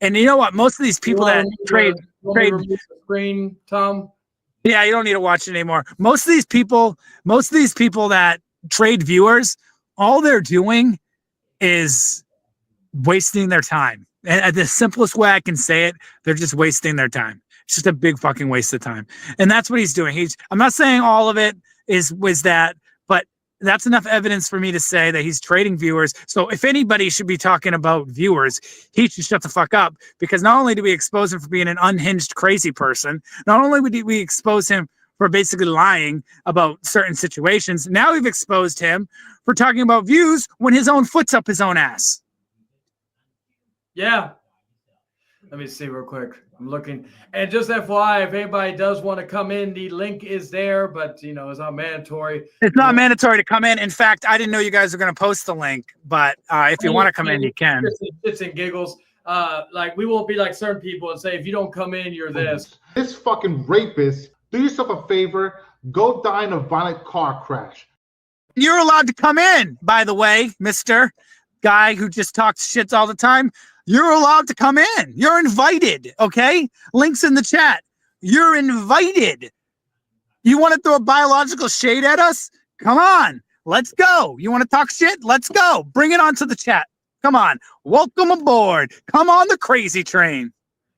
And you know what? Most of these people that trade, remove the screen, Tom. Yeah, you don't need to watch it anymore. Most of these people that trade viewers, all they're doing is wasting their time. And the simplest way I can say it, they're just wasting their time. It's just a big fucking waste of time. And that's what he's doing. I'm not saying all of it was that, but that's enough evidence for me to say that he's trading viewers. So if anybody should be talking about viewers, he should shut the fuck up, because not only do we expose him for being an unhinged, crazy person, not only would we expose him for basically lying about certain situations, now we've exposed him for talking about views when his own foot's up his own ass. Yeah. Let me see real quick. I'm looking. And just FYI, if anybody does want to come in, the link is there, but, it's not mandatory. It's not mandatory to come in. In fact, I didn't know you guys were going to post the link, but if you want to come in, you can. Shits and giggles. We won't be like certain people and say, if you don't come in, you're this. This fucking rapist, do yourself a favor, go die in a violent car crash. You're allowed to come in, by the way, Mr. Guy who just talks shit all the time. You're allowed to come in. You're invited, okay? Links in the chat. You're invited. You want to throw a biological shade at us? Come on. Let's go. You want to talk shit? Let's go. Bring it onto the chat. Come on. Welcome aboard. Come on the crazy train.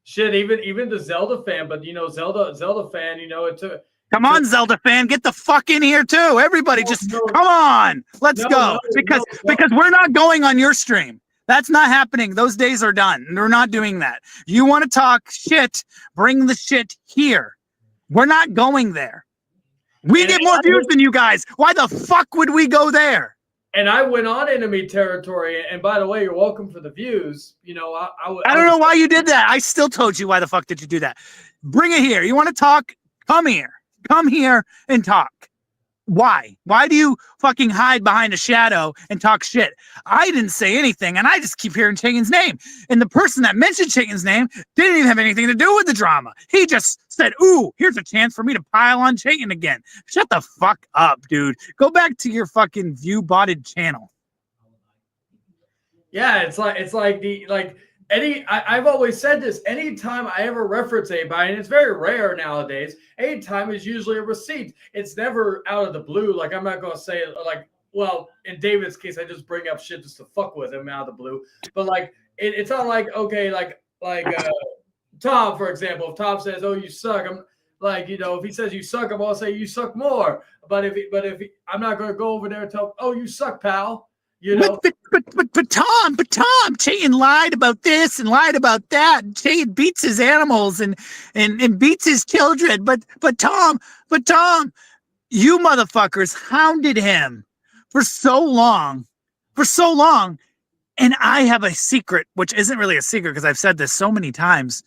Shit, even the Zelda fan, but Zelda fan, it took. Come on, Zelda fan, get the fuck in here too. Everybody, come on. Let's go. Because we're not going on your stream. That's not happening. Those days are done. We're not doing that. You want to talk shit, bring the shit here. We're not going there. We get more views than you guys. Why the fuck would we go there? And I went on enemy territory. And by the way, you're welcome for the views. I don't know why you did that. I still told you why the fuck did you do that. Bring it here. You want to talk? Come here. Come here and talk. Why? Why do you fucking hide behind a shadow and talk shit? I didn't say anything, and I just keep hearing Chayton's name. And the person that mentioned Chayton's name didn't even have anything to do with the drama. He just said, ooh, here's a chance for me to pile on Chayton again. Shut the fuck up, dude. Go back to your fucking view-botted channel. Yeah, I've always said this, anytime I ever reference anybody, and it's very rare nowadays, anytime is usually a receipt. It's never out of the blue. Like, I'm not going to say, in David's case, I just bring up shit just to fuck with him out of the blue. But, it's not like, okay, Tom, for example, if Tom says, oh, you suck, I'm if he says you suck, I'm going to say you suck more. But I'm not going to go over there and tell, oh, you suck, pal. But Tom, Chayton lied about this and lied about that. Chayton beats his animals and beats his children. But Tom, you motherfuckers hounded him for so long. And I have a secret, which isn't really a secret because I've said this so many times.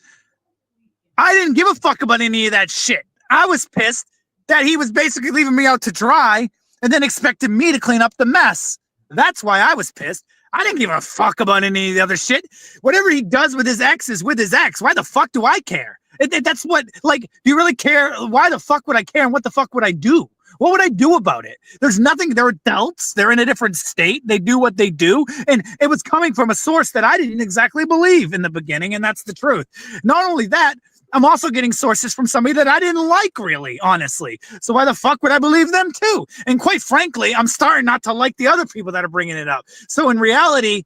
I didn't give a fuck about any of that shit. I was pissed that he was basically leaving me out to dry and then expected me to clean up the mess. That's why I was pissed. I didn't give a fuck about any of the other shit. Whatever he does with his ex is with his ex. Why the fuck do I care? That's what, do you really care? Why the fuck would I care? And what the fuck would I do? What would I do about it? There's nothing. They're adults. They're in a different state. They do what they do. And it was coming from a source that I didn't exactly believe in the beginning. And that's the truth. Not only that, I'm also getting sources from somebody that I didn't like, really, honestly. So why the fuck would I believe them too? And quite frankly, I'm starting not to like the other people that are bringing it up. So in reality,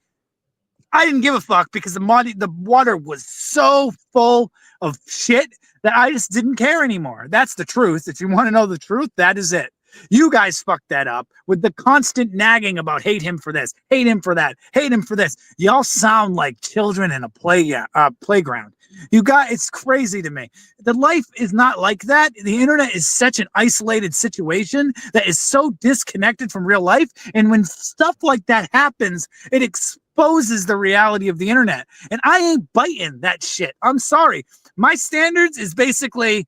I didn't give a fuck because the water was so full of shit that I just didn't care anymore. That's the truth. If you want to know the truth, that is it. You guys fucked that up with the constant nagging about hate him for this, hate him for that, hate him for this. Y'all sound like children in a playground. You got, it's crazy to me. The life is not like that. The internet is such an isolated situation that is so disconnected from real life. And when stuff like that happens, it exposes the reality of the internet. And I ain't biting that shit. I'm sorry. My standards is basically,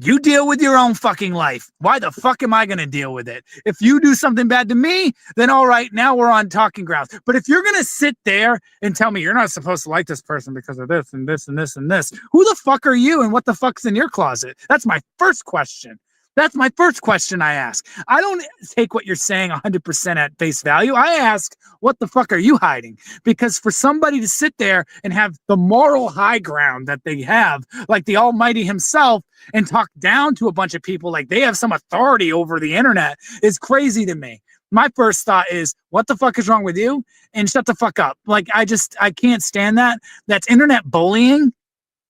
you deal with your own fucking life. Why the fuck am I going to deal with it? If you do something bad to me, then all right, now we're on talking grounds. But if you're going to sit there and tell me you're not supposed to like this person because of this and this and this and this, who the fuck are you and what the fuck's in your closet? That's my first question. That's my first question I ask. I don't take what you're saying 100% at face value. I ask, what the fuck are you hiding? Because for somebody to sit there and have the moral high ground that they have, like the Almighty himself, and talk down to a bunch of people like they have some authority over the internet is crazy to me. My first thought is, what the fuck is wrong with you? And shut the fuck up. Like, I can't stand that. That's internet bullying.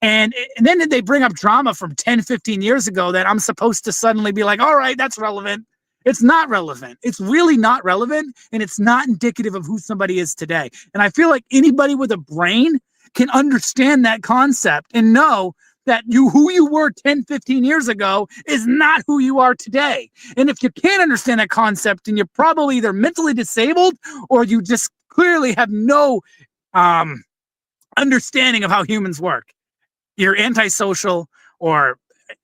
And then they bring up drama from 10, 15 years ago that I'm supposed to suddenly be like, all right, that's relevant. It's not relevant. It's really not relevant. And it's not indicative of who somebody is today. And I feel like anybody with a brain can understand that concept and know that who you were 10, 15 years ago is not who you are today. And if you can't understand that concept, then you're probably either mentally disabled or you just clearly have no understanding of how humans work. You're antisocial, or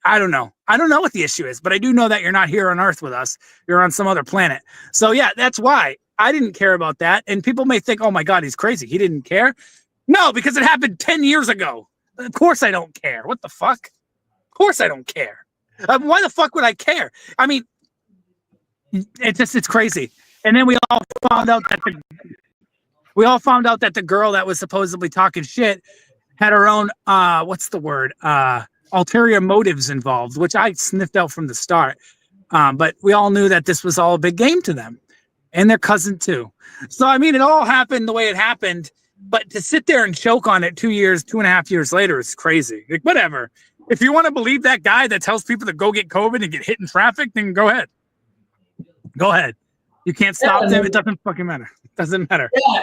I don't know. I don't know what the issue is, but I do know that you're not here on Earth with us. You're on some other planet. So yeah, that's why I didn't care about that. And people may think, oh my God, he's crazy. He didn't care. No, because it happened 10 years ago. Of course I don't care. What the fuck? Of course I don't care. Why the fuck would I care? I mean, it's crazy. And then we all found out that the girl that was supposedly talking shit had her own, ulterior motives involved, which I sniffed out from the start. But we all knew that this was all a big game to them and their cousin too. So, I mean, it all happened the way it happened, but to sit there and choke on it 2.5 years later is crazy. Like, whatever. If you want to believe that guy that tells people to go get COVID and get hit in traffic, then go ahead. Go ahead. You can't stop them. It doesn't fucking matter. It doesn't matter. Yeah.